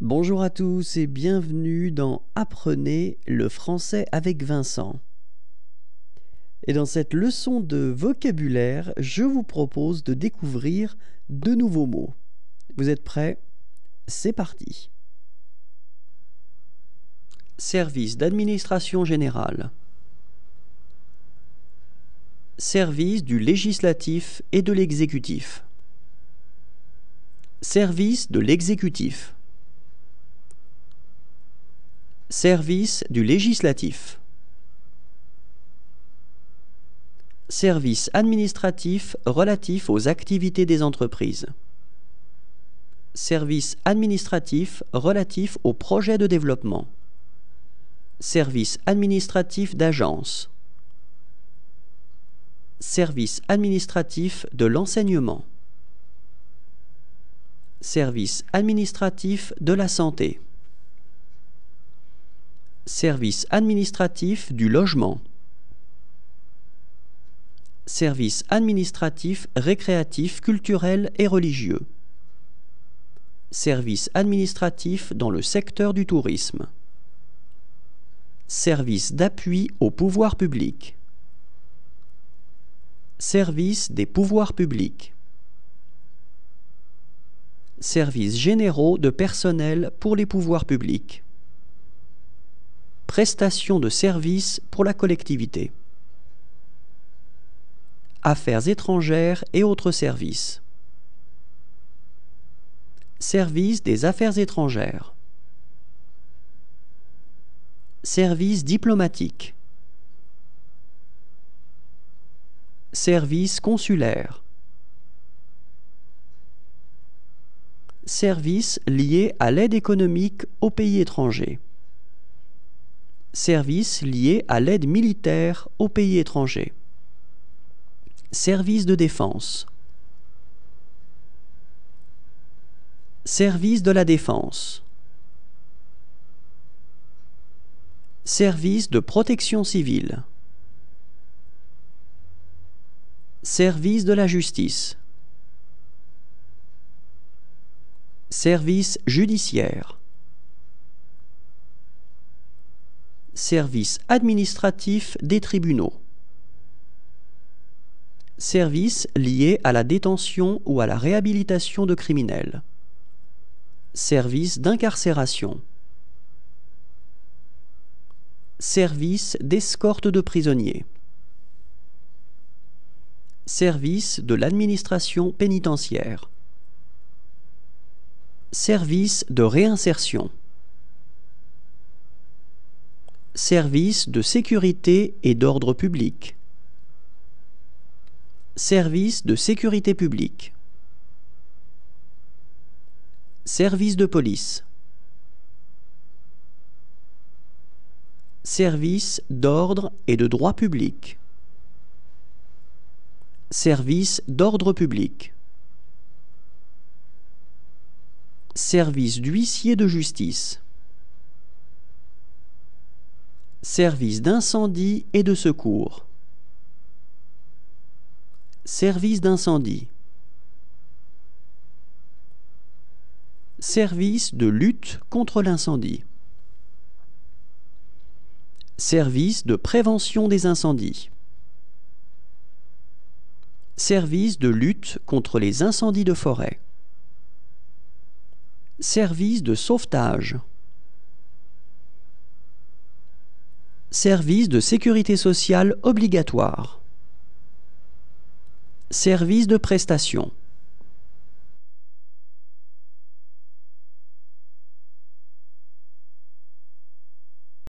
Bonjour à tous et bienvenue dans Apprenez le français avec Vincent. Et dans cette leçon de vocabulaire, je vous propose de découvrir de nouveaux mots. Vous êtes prêts? C'est parti. Service d'administration générale. Service du législatif et de l'exécutif. Service de l'exécutif. Service du législatif. Service administratif relatif aux activités des entreprises. Service administratif relatif aux projets de développement. Service administratif d'agence. Service administratif de l'enseignement. Service administratif de la santé. Service administratif du logement. Service administratif récréatif, culturel et religieux. Service administratif dans le secteur du tourisme. Service d'appui au pouvoir public. Service des pouvoirs publics. Services généraux de personnel pour les pouvoirs publics. Prestations de services pour la collectivité. Affaires étrangères et autres services. Service des affaires étrangères. Service diplomatique. Service consulaire. Services liés à l'aide économique aux pays étrangers. Services liés à l'aide militaire aux pays étrangers. Service de défense. Service de la défense. Service de protection civile. Service de la justice. Service judiciaire. Service administratif des tribunaux. Services liés à la détention ou à la réhabilitation de criminels. Service d'incarcération. Service d'escorte de prisonniers. Service de l'administration pénitentiaire. Service de réinsertion. Service de sécurité et d'ordre public. Service de sécurité publique. Service de police. Service d'ordre et de droit public. Service d'ordre public. Service d'huissier de justice. Service d'incendie et de secours. Service d'incendie. Service de lutte contre l'incendie. Service de prévention des incendies. Service de lutte contre les incendies de forêt. Service de sauvetage. Service de sécurité sociale obligatoire. Service de prestation.